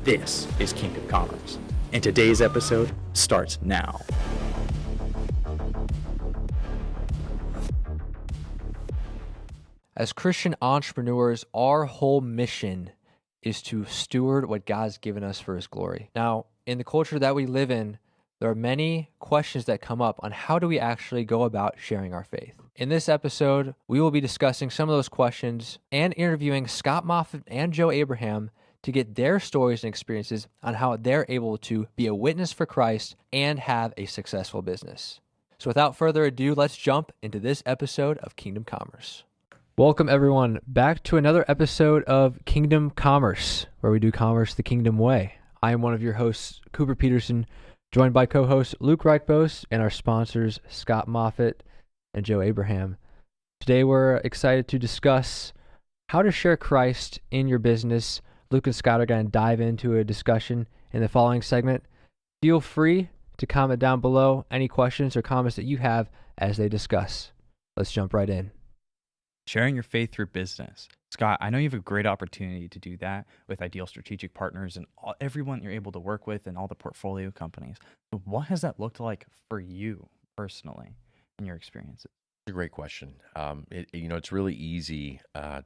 This is Kingdom Commerce, and today's episode starts now. As Christian entrepreneurs, our whole mission is to steward what God's given us for His glory. Now, in the culture that we live in, there are many questions that come up on how do we actually go about sharing our faith. In this episode, we will be discussing some of those questions and interviewing Scott Moffat and Joe Abraham to get their stories and experiences on how they're able to be a witness for Christ and have a successful business. So without further ado, let's jump into this episode of Kingdom Commerce. Welcome, everyone, back to another episode of Kingdom Commerce, where we do commerce the kingdom way. I am one of your hosts, Cooper Peterson, joined by co-host Luke Reichbos and our sponsors, Scott Moffat and Joe Abraham. Today, we're excited to discuss how to share Christ in your business. Luke and Scott are going to dive into a discussion in the following segment. Feel free to comment down below any questions or comments that you have as they discuss. Let's jump right in. Sharing your faith through business. Scott, I know you have a great opportunity to do that with ideal strategic partners and everyone you're able to work with and all the portfolio companies. But what has that looked like for you personally in your experiences? It's a great question. It's really easy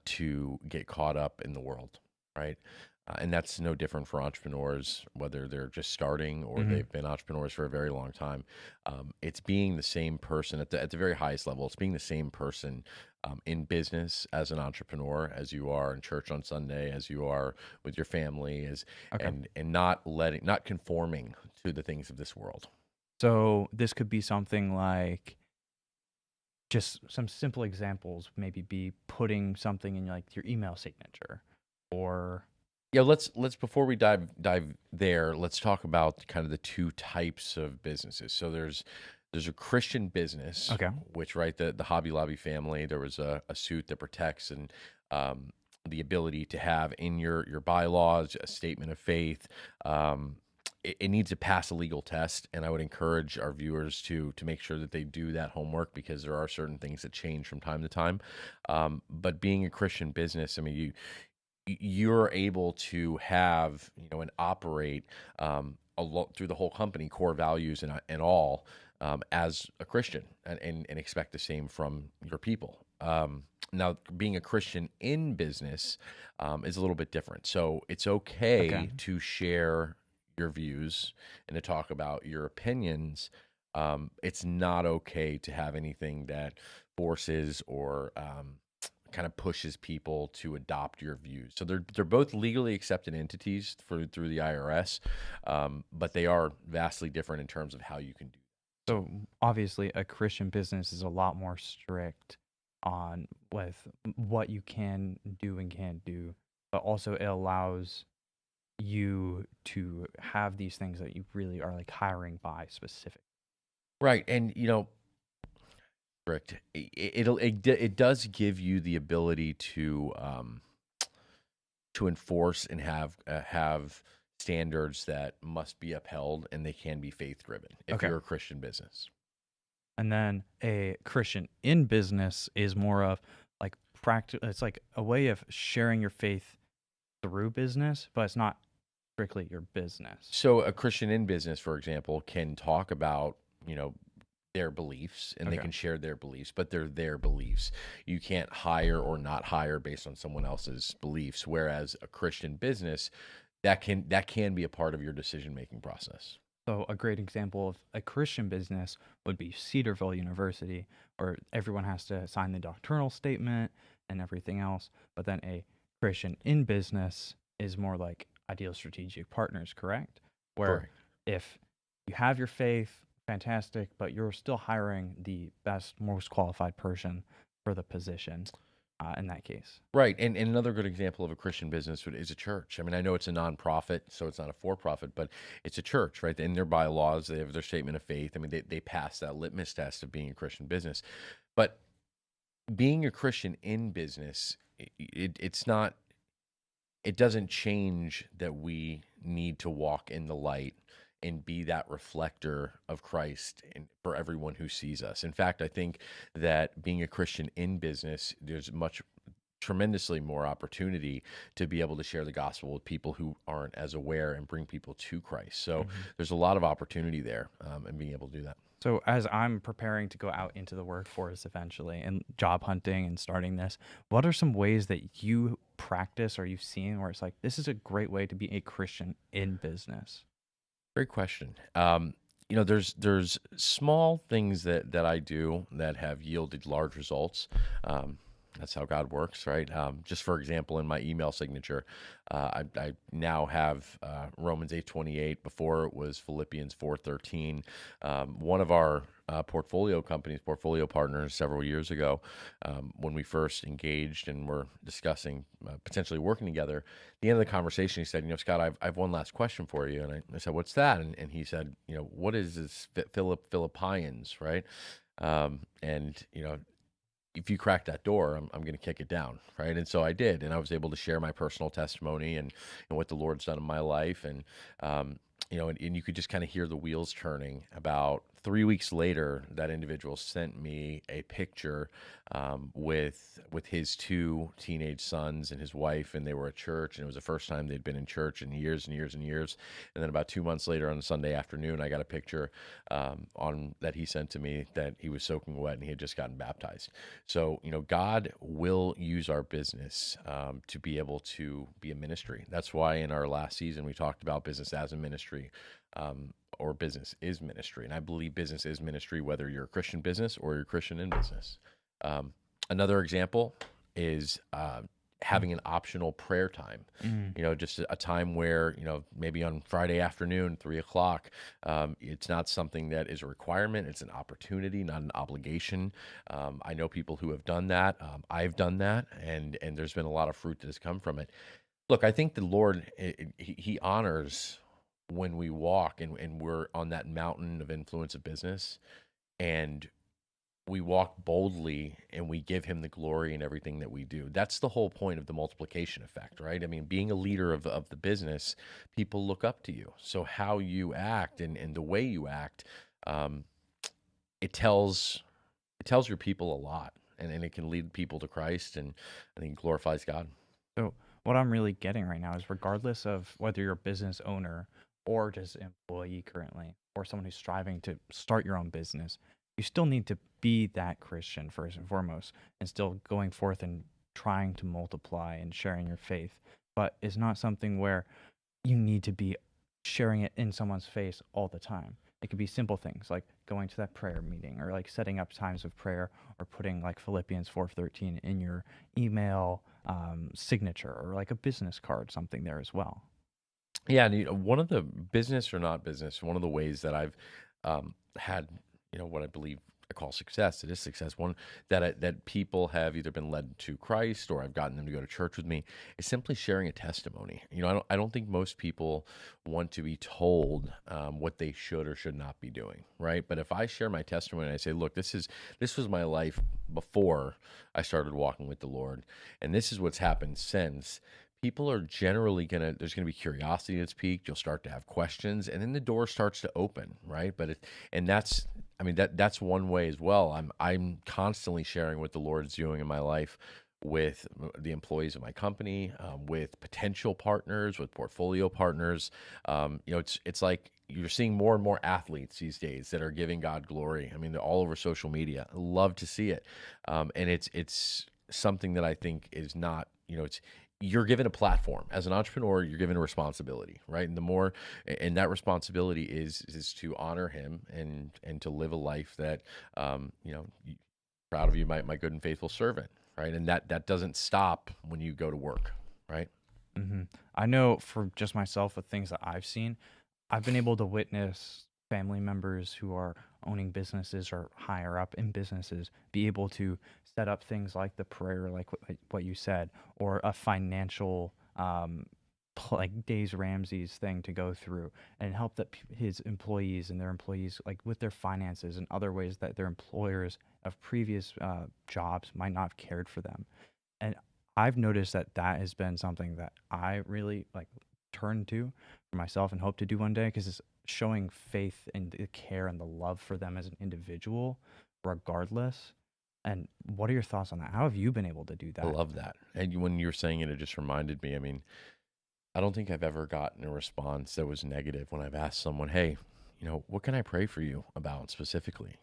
to get caught up in the world, right? And that's no different for entrepreneurs, whether they're just starting or they've been entrepreneurs for a very long time. It's being the same person at the very highest level. It's being the same person in business as an entrepreneur, as you are in church on Sunday, as you are with your family, and not conforming to the things of this world. So this could be something like, just some simple examples, maybe be putting something in like your email signature, or let's before we dive there, let's talk about kind of the two types of businesses. So there's a Christian business, which, right, the Hobby Lobby family, there was a suit that protects and the ability to have in your bylaws a statement of faith. It needs to pass a legal test, and I would encourage our viewers to make sure that they do that homework, because there are certain things that change from time to time. But being a Christian business, I mean, you're able to have, and operate through the whole company, core values and all, as a Christian, and expect the same from your people. Now, being a Christian in business is a little bit different. So it's okay to share your views and to talk about your opinions. It's not okay to have anything that forces or kind of pushes people to adopt your views. So they're both legally accepted entities through the IRS, but they are vastly different in terms of how you can do. So obviously a Christian business is a lot more strict on with what you can do and can't do, but also it allows you to have these things that you really are like hiring by specific. Right. And, correct. It does give you the ability to enforce and have standards that must be upheld, and they can be faith driven if you're a Christian business. And then a Christian in business is more of like practice. It's like a way of sharing your faith through business, but it's not strictly your business. So a Christian in business, for example, can talk about, their beliefs, and they can share their beliefs, but they're their beliefs. You can't hire or not hire based on someone else's beliefs. Whereas a Christian business, that can be a part of your decision-making process. So a great example of a Christian business would be Cedarville University, where everyone has to sign the doctrinal statement and everything else. But then a Christian in business is more like ideal strategic partners, correct? Where if you have your faith, fantastic, but you're still hiring the best, most qualified person for the position in that case. Right. And another good example of a Christian business is a church. I mean, I know it's a nonprofit, so it's not a for-profit, but it's a church, right? In their bylaws, they have their statement of faith. I mean, they pass that litmus test of being a Christian business. But being a Christian in business, it doesn't change that we need to walk in the light and be that reflector of Christ for everyone who sees us. In fact, I think that being a Christian in business, there's much tremendously more opportunity to be able to share the gospel with people who aren't as aware and bring people to Christ. So there's a lot of opportunity there, and being able to do that. So as I'm preparing to go out into the workforce eventually and job hunting and starting this, what are some ways that you practice or you've seen where it's like, this is a great way to be a Christian in business? Great question. There's small things that I do that have yielded large results. That's how God works, right? Just for example, in my email signature, I now have Romans 8:28. Before it was Philippians 4:13. One of our portfolio partners several years ago, when we first engaged and were discussing potentially working together, at the end of the conversation, he said, Scott, I've one last question for you. And I said, what's that? And he said, what is this Philippians, right? And if you crack that door, I'm going to kick it down, right? And so I did, and I was able to share my personal testimony and what the Lord's done in my life, and and you could just kind of hear the wheels turning. About 3 weeks later, that individual sent me a picture with his 2 teenage sons and his wife, and they were at church, and it was the first time they'd been in church in years and years and years. And then about 2 months later, on a Sunday afternoon, I got a picture on that he sent to me that he was soaking wet and he had just gotten baptized. So God will use our business to be able to be a ministry. That's why in our last season we talked about business as a ministry. Or business is ministry. And I believe business is ministry, whether you're a Christian business or you're a Christian in business. Another example is having an optional prayer time, just a time where, maybe on Friday afternoon, 3:00, it's not something that is a requirement. It's an opportunity, not an obligation. I know people who have done that. I've done that, and there's been a lot of fruit that has come from it. Look, I think the Lord, he honors when we walk and we're on that mountain of influence of business, and we walk boldly and we give him the glory in everything that we do. That's the whole point of the multiplication effect, right? I mean, being a leader of the business, people look up to you. So how you act and the way you act, it tells your people a lot, and it can lead people to Christ, and I think it glorifies God. So what I'm really getting right now is, regardless of whether you're a business owner or just an employee currently, or someone who's striving to start your own business, you still need to be that Christian first and foremost, and still going forth and trying to multiply and sharing your faith. But it's not something where you need to be sharing it in someone's face all the time. It could be simple things like going to that prayer meeting, or like setting up times of prayer, or putting like Philippians 4:13 in your email signature, or like a business card, something there as well. Yeah, and one of the business or not business, one of the ways that I've had, what I believe I call success. It is success. One that people have either been led to Christ, or I've gotten them to go to church with me, is simply sharing a testimony. I don't think most people want to be told what they should or should not be doing, right? But if I share my testimony and I say, look, this was my life before I started walking with the Lord, and this is what's happened since. People are generally there's gonna be curiosity that's piqued. You'll start to have questions, and then the door starts to open, right? That's one way as well. I'm constantly sharing what the Lord's doing in my life with the employees of my company, with potential partners, with portfolio partners. It's like you're seeing more and more athletes these days that are giving God glory. I mean, they're all over social media. I love to see it, and it's something that I think is not. You're given a platform as an entrepreneur. You're given a responsibility, right? And that responsibility is to honor Him and to live a life that, proud of you, my good and faithful servant, right? And that doesn't stop when you go to work, right? Mm-hmm. I know for just myself, with things that I've seen, I've been able to witness family members who are owning businesses or higher up in businesses be able to set up things like the prayer, like what you said, or a financial like Days Ramsey's thing to go through, and help his employees and their employees like with their finances and other ways that their employers of previous jobs might not have cared for them. And I've noticed that has been something that I really like turn to for myself and hope to do one day, because it's showing faith and the care and the love for them as an individual, regardless. And what are your thoughts on that? How have you been able to do I that? love that. And when you were saying it, it just reminded me. I mean, I don't think I've ever gotten a response that was negative when I've asked someone, hey, what can I pray for you about specifically?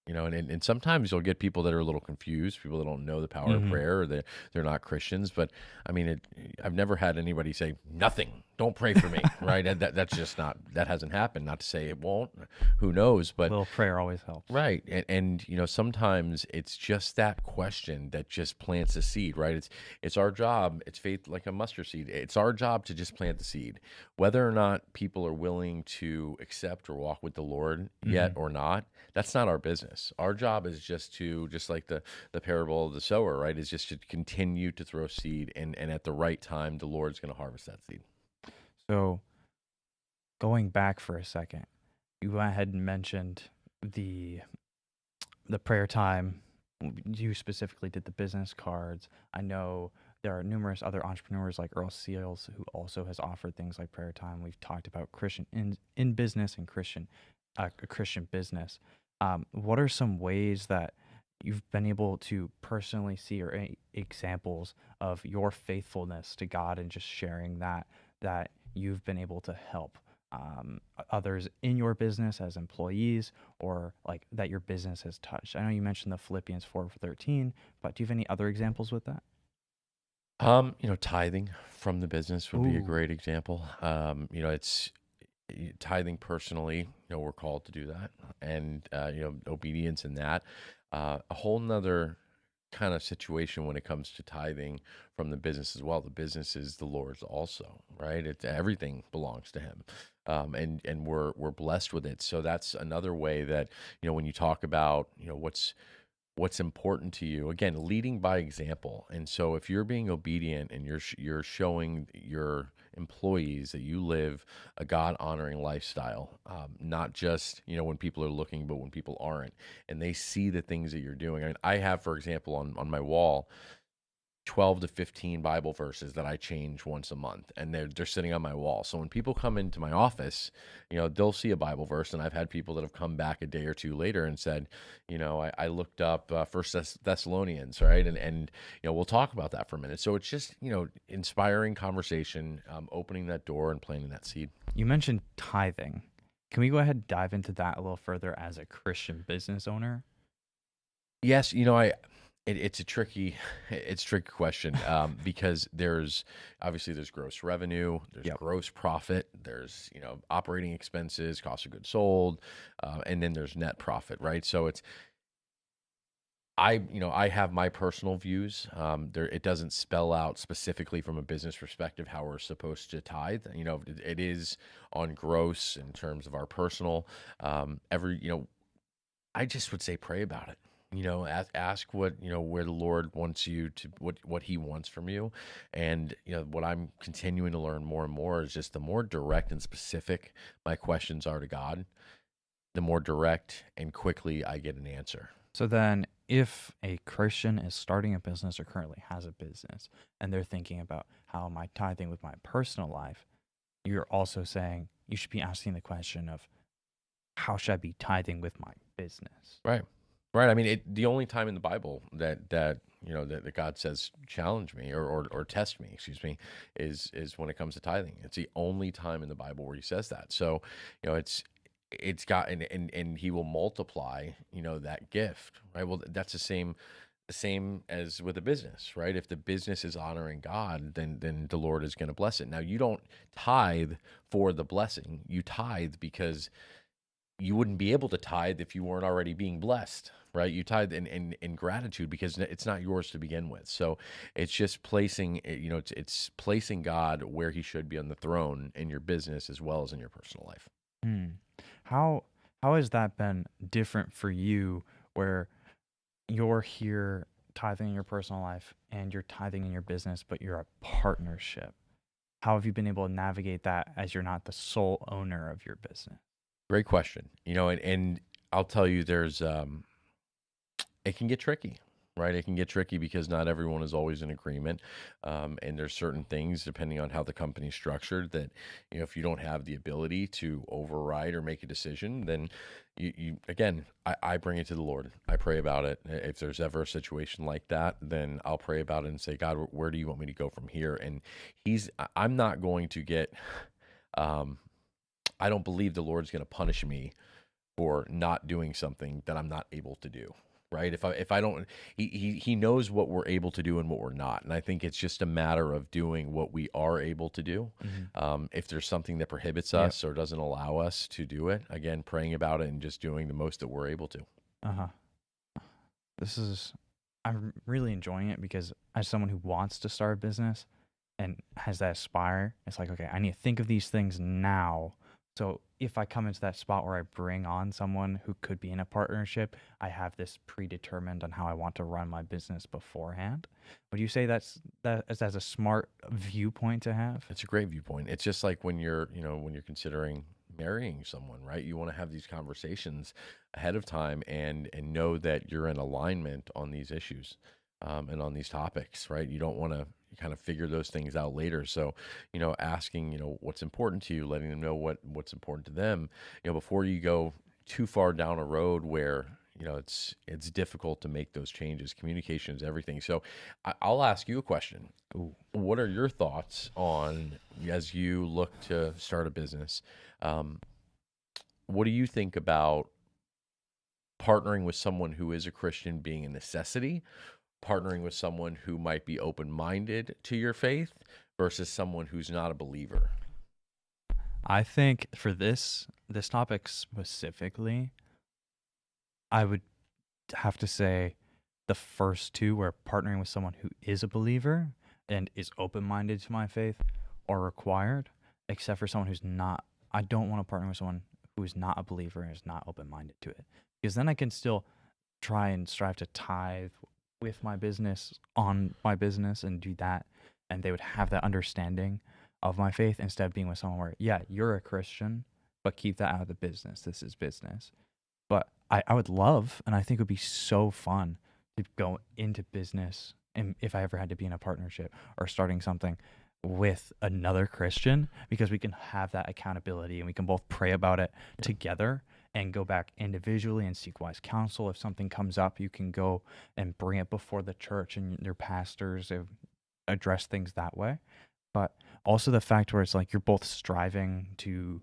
And sometimes you'll get people that are a little confused, people that don't know the power of prayer, or they're not Christians. But I mean, I've never had anybody say nothing. Don't pray for me, right? And that's just not, that hasn't happened. Not to say it won't. Who knows? A But little prayer always helps. right. And sometimes it's just that question that just plants a seed, right? It's our job. It's faith like a mustard seed. It's our job to just plant the seed. Whether or not people are willing to accept or walk with the Lord yet or not, that's not our business. Our job is just like the parable of the sower, right? Is just to continue to throw seed, and at the right time, the Lord's going to harvest that seed. So going back for a second, you went ahead and mentioned the prayer time. You specifically did the business cards. I know there are numerous other entrepreneurs like Earl Seals who also has offered things like prayer time. We've talked about Christian in business and Christian business. What are some ways that you've been able to personally see, or any examples of your faithfulness to God and just sharing that you've been able to help others in your business as employees, or like that your business has touched? I know you mentioned the Philippians 4:13, but do you have any other examples with that? Tithing from the business would be a Ooh. great example. It's tithing personally, we're called to do that, and obedience in that. A whole nother kind of situation when it comes to tithing from the business as well. The business is the Lord's also, right? Everything belongs to Him, and we're blessed with it. So that's another way that when you talk about what's important to you, again, leading by example. And so if you're being obedient and you're showing your employees that you live a God honoring lifestyle, not just when people are looking, but when people aren't, and they see the things that you're doing. I mean, I have, for example, on my wall, 12 to 15 Bible verses that I change once a month, and they're sitting on my wall. So when people come into my office, they'll see a Bible verse, and I've had people that have come back a day or two later and said, I looked up First Thessalonians, right? And we'll talk about that for a minute. So it's just inspiring conversation, opening that door and planting that seed. You mentioned tithing. Can we go ahead and dive into that a little further as a Christian business owner? Yes, it's a tricky question, because there's gross revenue, there's gross profit, there's operating expenses, cost of goods sold, and then there's net profit, right? So I have my personal views. It doesn't spell out specifically from a business perspective how we're supposed to tithe. It is on gross in terms of our personal. I just would say pray about it. Ask what where the Lord wants you to, what He wants from you. And what I'm continuing to learn more and more is just the more direct and specific my questions are to God, the more direct and quickly I get an answer. So then, if a Christian is starting a business or currently has a business, and they're thinking about how am I tithing with my personal life, you're also saying you should be asking the question of how should I be tithing with my business? Right. Right. I mean, the only time in the Bible that God says challenge me or test me, excuse me, is when it comes to tithing. It's the only time in the Bible where He says that. So, it's got, and He will multiply, that gift, right? Well, that's the same as with a business, right? If the business is honoring God, then the Lord is going to bless it. Now, you don't tithe for the blessing. You tithe because you wouldn't be able to tithe if you weren't already being blessed, right? You tithe in gratitude because it's not yours to begin with. So it's just placing, it's placing God where He should be on the throne in your business as well as in your personal life. How has that been different for you, where you're here tithing in your personal life and you're tithing in your business, but you're a partnership? How have you been able to navigate that as you're not the sole owner of your business? Great question. And I'll tell you, there's it can get tricky. right? It can get tricky because not everyone is always in agreement. And there's certain things, depending on how the company's structured, that, if you don't have the ability to override or make a decision, then I bring it to the Lord. I pray about it. If there's ever a situation like that, then I'll pray about it and say, God, where do you want me to go from here? And I'm not going to get, I don't believe the Lord's going to punish me for not doing something that I'm not able to do. Right. If I don't, he knows what we're able to do and what we're not. And I think it's just a matter of doing what we are able to do. If there's something that prohibits us or doesn't allow us to do it, again, praying about it and just doing the most that we're able to. I'm really enjoying it because as someone who wants to start a business and has that aspire, it's like, okay, I need to think of these things now. So if I come into that spot where I bring on someone who could be in a partnership, I have this predetermined on how I want to run my business beforehand. Would you say that's a smart viewpoint to have? It's a great viewpoint. It's just like when you're considering marrying someone, right? You want to have these conversations ahead of time and know that you're in alignment on these issues and on these topics, right? You don't want to kind of figure those things out later. So, asking, what's important to you, letting them know what's important to them, before you go too far down a road where, it's difficult to make those changes. Communication is everything. So I'll ask you a question. Ooh. What are your thoughts on, as you look to start a business, what do you think about partnering with someone who is a Christian being a necessity, partnering with someone who might be open-minded to your faith versus someone who's not a believer? I think for this topic specifically, I would have to say the first two, where partnering with someone who is a believer and is open-minded to my faith, are required, except for someone who's not. I don't want to partner with someone who is not a believer and is not open-minded to it, because then I can still try and strive to tithe with my business, on my business, and do that, and they would have that understanding of my faith, instead of being with someone where, yeah, you're a Christian, but keep that out of the business. This is business. But I would love, and I think it would be so fun to go into business, and if I ever had to be in a partnership or starting something with another Christian, because we can have that accountability and we can both pray about it together and go back individually and seek wise counsel. If something comes up, you can go and bring it before the church and their pastors, address things that way. But also the fact where it's like you're both striving to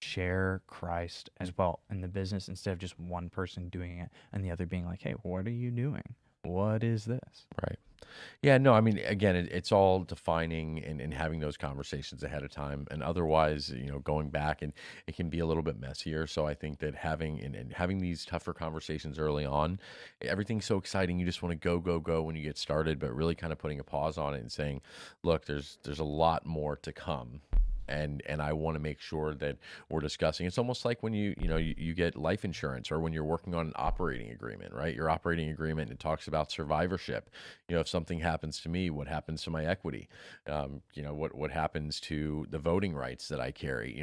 share Christ as well in the business, instead of just one person doing it and the other being like, hey, what are you doing? What is this? Right. Yeah, no, I mean, again, it's all defining and having those conversations ahead of time. And otherwise, going back, and it can be a little bit messier. So I think that having these tougher conversations early on, everything's so exciting. You just want to go when you get started, but really kind of putting a pause on it and saying, look, there's a lot more to come. And I want to make sure that we're discussing. It's almost like when you get life insurance, or when you're working on an operating agreement, right? Your operating agreement, it talks about survivorship. If something happens to me, what happens to my equity? What happens to the voting rights that I carry?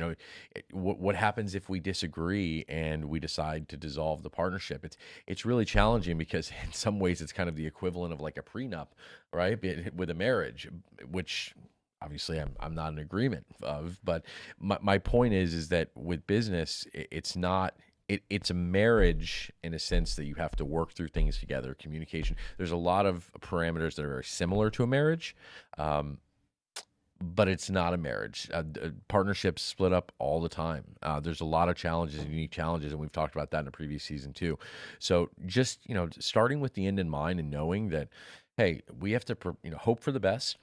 What happens if we disagree and we decide to dissolve the partnership? It's really challenging, because in some ways it's kind of the equivalent of like a prenup, right? With a marriage, which obviously I'm not in agreement of, but my point is that with business, it's not, it's a marriage in a sense that you have to work through things together, communication. There's a lot of parameters that are very similar to a marriage, but it's not a marriage. Partnerships split up all the time. There's a lot of challenges, unique challenges, and we've talked about that in a previous season too. So just, starting with the end in mind and knowing that, hey, we have to, hope for the best,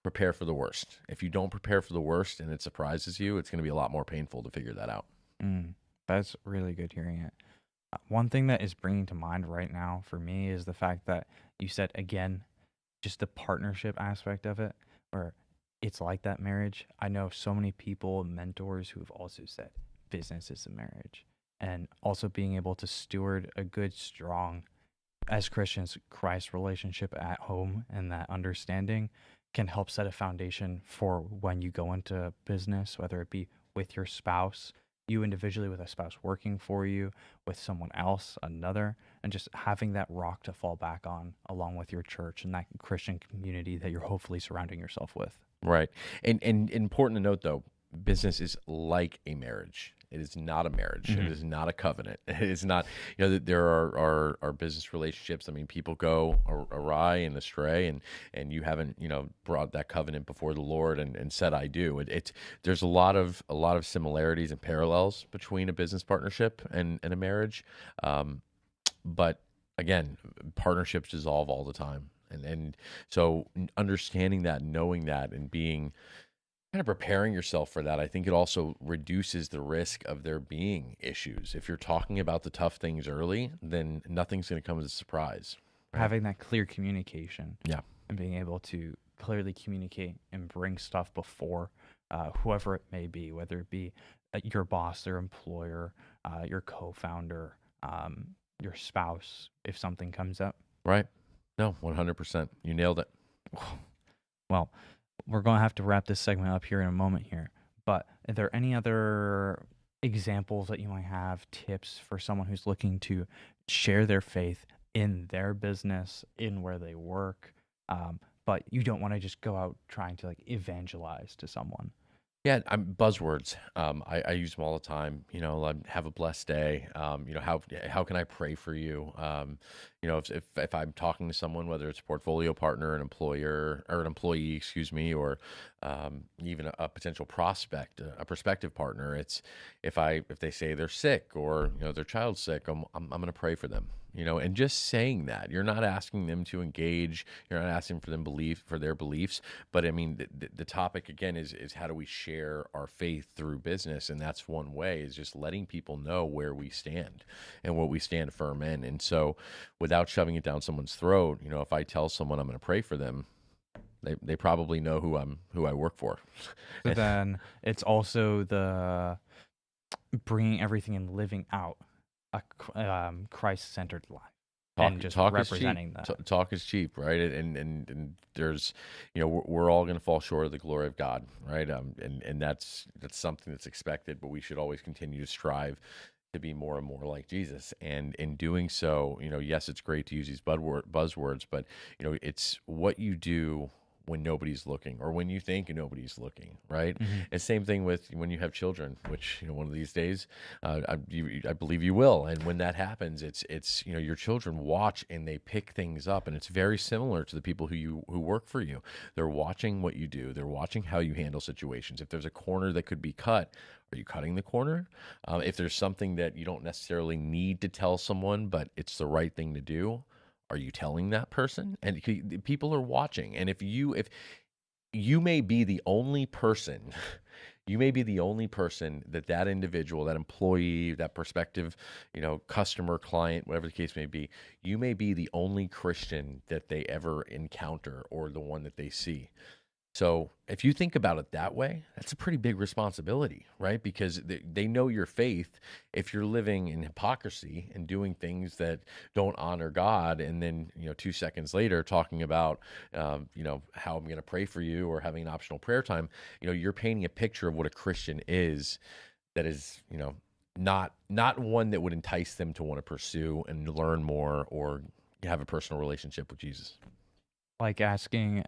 prepare for the worst. If you don't prepare for the worst and it surprises you, it's going to be a lot more painful to figure that out. That's really good hearing it. One thing that is bringing to mind right now for me is the fact that you said, again, just the partnership aspect of it, where it's like that marriage. I know so many people, mentors, who have also said business is a marriage, and also being able to steward a good, strong, as Christians, Christ relationship at home, and that understanding can help set a foundation for when you go into business, whether it be with your spouse, you individually with a spouse working for you, with someone else, another, and just having that rock to fall back on along with your church and that Christian community that you're hopefully surrounding yourself with. Right. And important to note, though, business is like a marriage. It is not a marriage. It is not a covenant. It is not, there are business relationships. I mean, people go awry and astray, and you haven't, brought that covenant before the Lord and said, I do. There's a lot of similarities and parallels between a business partnership and a marriage. But again, partnerships dissolve all the time. And so understanding that, knowing that, and being kind of preparing yourself for that, I think it also reduces the risk of there being issues. If you're talking about the tough things early, then nothing's going to come as a surprise. Right? Having that clear communication. Yeah. And being able to clearly communicate and bring stuff before whoever it may be, whether it be your boss, their employer, your co-founder, your spouse, if something comes up. Right. No, 100%. You nailed it. Well, we're going to have to wrap this segment up here in a moment here. But are there any other examples that you might have, tips for someone who's looking to share their faith in their business, in where they work, but you don't want to just go out trying to evangelize to someone? Yeah, buzzwords. I use them all the time. Have a blessed day. How can I pray for you? If I'm talking to someone, whether it's a portfolio partner, an employer, or an employee, excuse me, or even a potential prospect, a prospective partner, it's if they say they're sick or their child's sick, I'm going to pray for them. And just saying that, you're not asking them to engage, you're not asking for them for their beliefs, but I mean, the topic again is how do we share our faith through business? And that's one way, is just letting people know where we stand and what we stand firm in. And so without shoving it down someone's throat, if I tell someone I'm going to pray for them, they probably know who I work for. So then it's also the bringing everything and living out a Christ-centered life. And just representing that. Talk is cheap, right? And there's, we're all going to fall short of the glory of God, right? And that's something that's expected, but we should always continue to strive to be more and more like Jesus. And in doing so, yes, it's great to use these buzzwords, but it's what you do when nobody's looking, or when you think nobody's looking, right? Mm-hmm. And same thing with when you have children, which one of these days, I believe you will. And when that happens, it's your children watch and they pick things up, and it's very similar to the people who work for you. They're watching what you do. They're watching how you handle situations. If there's a corner that could be cut, are you cutting the corner? If there's something that you don't necessarily need to tell someone, but it's the right thing to do, are you telling that person? And people are watching. And if you may be the only person, that individual, that employee, that prospective, customer, client, whatever the case may be, you may be the only Christian that they ever encounter, or the one that they see. So if you think about it that way, that's a pretty big responsibility, right? Because they know your faith. If you're living in hypocrisy and doing things that don't honor God, and then 2 seconds later talking about how I'm going to pray for you, or having an optional prayer time, you're painting a picture of what a Christian is, that is not one that would entice them to want to pursue and learn more or have a personal relationship with Jesus. Like asking,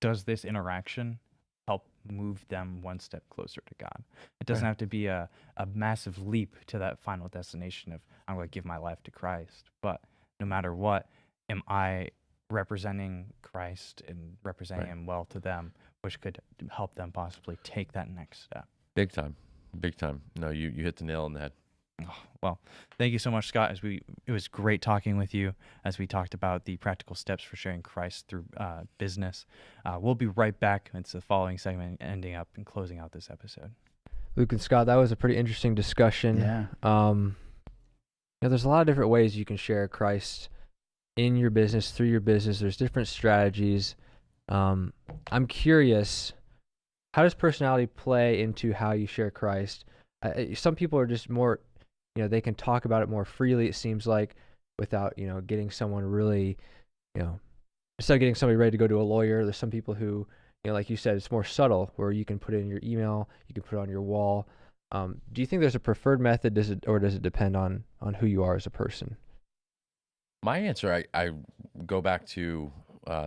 does this interaction help move them one step closer to God? It doesn't have to be a massive leap to that final destination of, I'm going to give my life to Christ. But no matter what, am I representing Christ and representing Him well to them, which could help them possibly take that next step? Big time. No, you hit the nail on the head. Oh, well, thank you so much, Scott. It was great talking with you as we talked about the practical steps for sharing Christ through business. We'll be right back. It's the following segment, ending up and closing out this episode. Luke and Scott, that was a pretty interesting discussion. Yeah. There's a lot of different ways you can share Christ in your business, through your business. There's different strategies. I'm curious, how does personality play into how you share Christ? Some people are just more, they can talk about it more freely, it seems like, without, getting someone really, instead of getting somebody ready to go to a lawyer. There's some people who, like you said, it's more subtle, where you can put it in your email, you can put it on your wall. Do you think there's a preferred method, or does it depend on who you are as a person? My answer, I go back to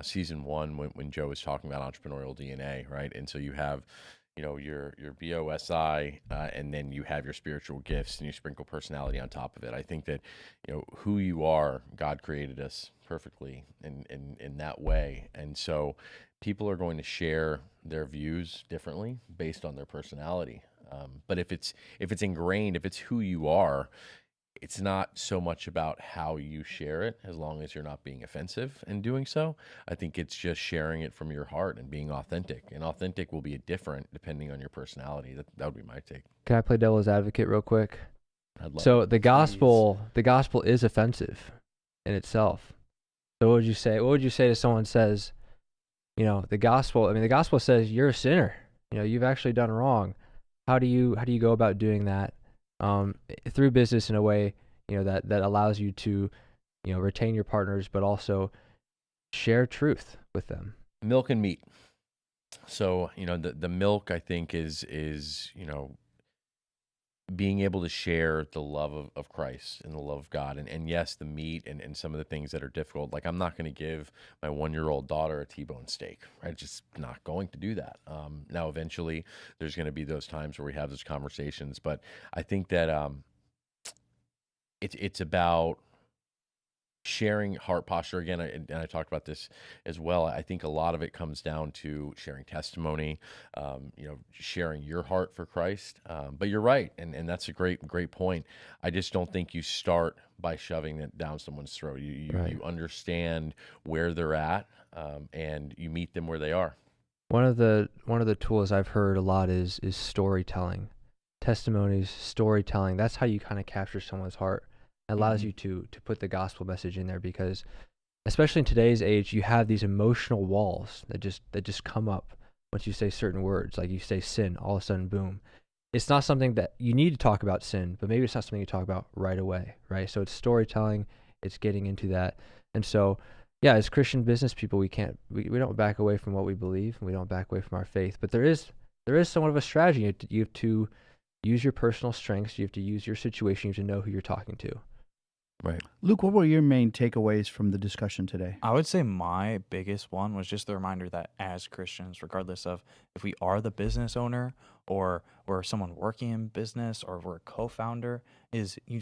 season 1 when Joe was talking about entrepreneurial DNA, right? And so you have, your BOSI, and then you have your spiritual gifts, and you sprinkle personality on top of it. I think that, who you are, God created us perfectly in that way. And so people are going to share their views differently based on their personality. But if it's ingrained, if it's who you are, it's not so much about how you share it, as long as you're not being offensive in doing so. I think it's just sharing it from your heart and being authentic. And authentic will be different depending on your personality. That would be my take. Can I play devil's advocate real quick? I'd love So it. the gospel is offensive in itself. So what would you say? What would you say to someone says, the gospel says you're a sinner. You've actually done wrong. How do you go about doing that through business in a way that allows you to retain your partners, but also share truth with them? Milk and meat. So the milk, I think, is being able to share the love of Christ and the love of God. And yes, the meat and some of the things that are difficult. Like, I'm not going to give my 1-year-old daughter a T-bone steak, right? Just not going to do that. Now, eventually, there's going to be those times where we have those conversations. But I think that it's about sharing heart posture again, and I talked about this as well. I think a lot of it comes down to sharing testimony, sharing your heart for Christ. But you're right, and that's a great point. I just don't think you start by shoving it down someone's throat. You understand where they're at, and you meet them where they are. One of the tools I've heard a lot is storytelling, testimonies, storytelling. That's how you kind of capture someone's heart. It allows you to put the gospel message in there, because especially in today's age, you have these emotional walls that just come up once you say certain words. Like, you say sin, all of a sudden, boom. It's not something that you need to talk about sin, but maybe it's not something you talk about right away, right? So it's storytelling, it's getting into that. And so, yeah, as Christian business people, we don't back away from what we believe, and we don't back away from our faith. But there is somewhat of a strategy. You have to use your personal strengths. You have to use your situation. You have to know who you're talking to. Right. Luke, what were your main takeaways from the discussion today? I would say my biggest one was just the reminder that as Christians, regardless of if we are the business owner or we're someone working in business or we're a co-founder, is you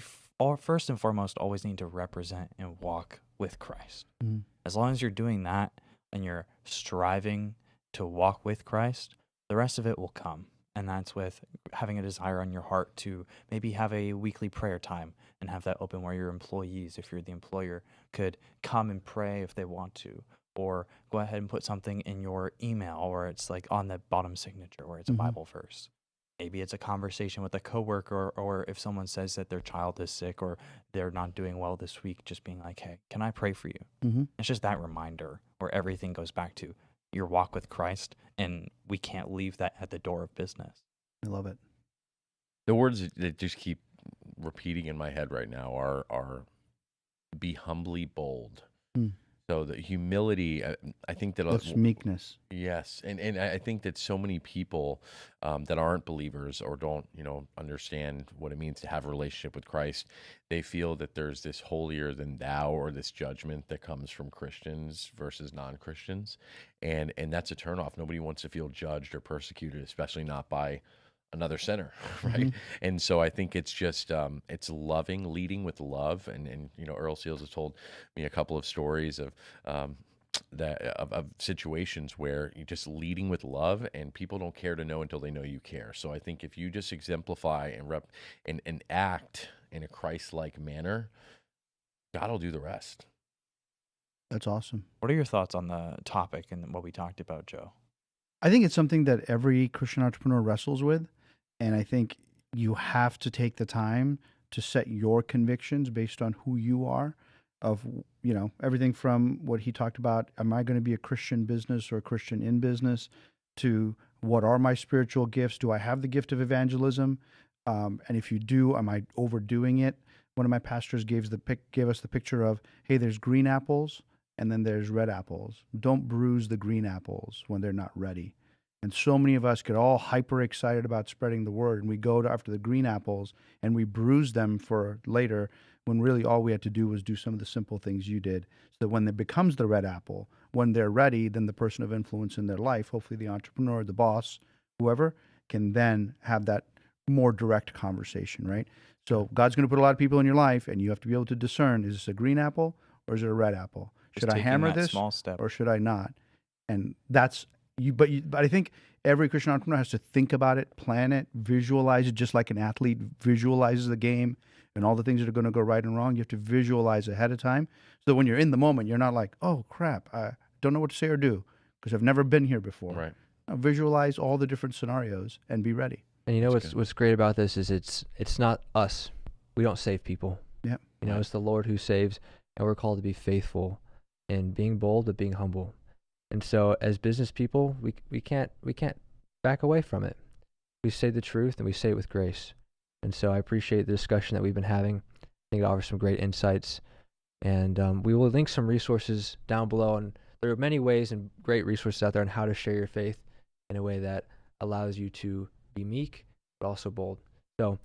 first and foremost always need to represent and walk with Christ. Mm-hmm. As long as you're doing that and you're striving to walk with Christ, the rest of it will come. And that's with having a desire on your heart to maybe have a weekly prayer time and have that open where your employees, if you're the employer, could come and pray if they want to, or go ahead and put something in your email where it's like on the bottom signature where it's a Bible verse. Maybe it's a conversation with a coworker, or if someone says that their child is sick or they're not doing well this week, just being like, hey, can I pray for you? Mm-hmm. It's just that reminder where everything goes back to your walk with Christ, and we can't leave that at the door of business. I love it. The words that just keep repeating in my head right now are be humbly bold. Mm. So the humility, I think that's meekness. Yes, and I think that so many people that aren't believers or don't understand what it means to have a relationship with Christ, they feel that there's this holier than thou or this judgment that comes from Christians versus non-Christians, and that's a turnoff. Nobody wants to feel judged or persecuted, especially not by another sinner, right? Mm-hmm. And so I think it's just it's loving, leading with love, and Earl Seals has told me a couple of stories of of situations where you're just leading with love, and people don't care to know until they know you care. So I think if you just exemplify and act in a Christ-like manner, God will do the rest. That's awesome. What are your thoughts on the topic and what we talked about, Joe? I think it's something that every Christian entrepreneur wrestles with. And I think you have to take the time to set your convictions based on who you are, of, everything from what he talked about. Am I going to be a Christian business or a Christian in business, to what are my spiritual gifts? Do I have the gift of evangelism? And if you do, am I overdoing it? One of my pastors gave us the picture of, hey, there's green apples and then there's red apples. Don't bruise the green apples when they're not ready. And so many of us get all hyper excited about spreading the word, and we go after the green apples and we bruise them for later, when really all we had to do was do some of the simple things you did. So that when it becomes the red apple, when they're ready, then the person of influence in their life, hopefully the entrepreneur, the boss, whoever, can then have that more direct conversation, right? So God's going to put a lot of people in your life, and you have to be able to discern, is this a green apple or is it a red apple? Should I hammer this small step, or should I not? And that's you. But I think every Christian entrepreneur has to think about it, plan it, visualize it, just like an athlete visualizes the game and all the things that are going to go right and wrong. You have to visualize ahead of time, so that when you're in the moment, you're not like, oh crap, I don't know what to say or do because I've never been here before. Right. Visualize all the different scenarios and be ready. And you know what's great about this is it's not us. We don't save people. Yeah. You know, it's the Lord who saves, and we're called to be faithful in being bold but being humble. And so as business people, we can't back away from it. We say the truth and we say it with grace. And so I appreciate the discussion that we've been having. I think it offers some great insights. And we will link some resources down below. And there are many ways and great resources out there on how to share your faith in a way that allows you to be meek, but also bold. So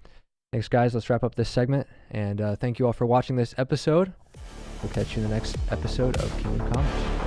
thanks, guys. Let's wrap up this segment. And thank you all for watching this episode. We'll catch you in the next episode of Kingdom Commerce.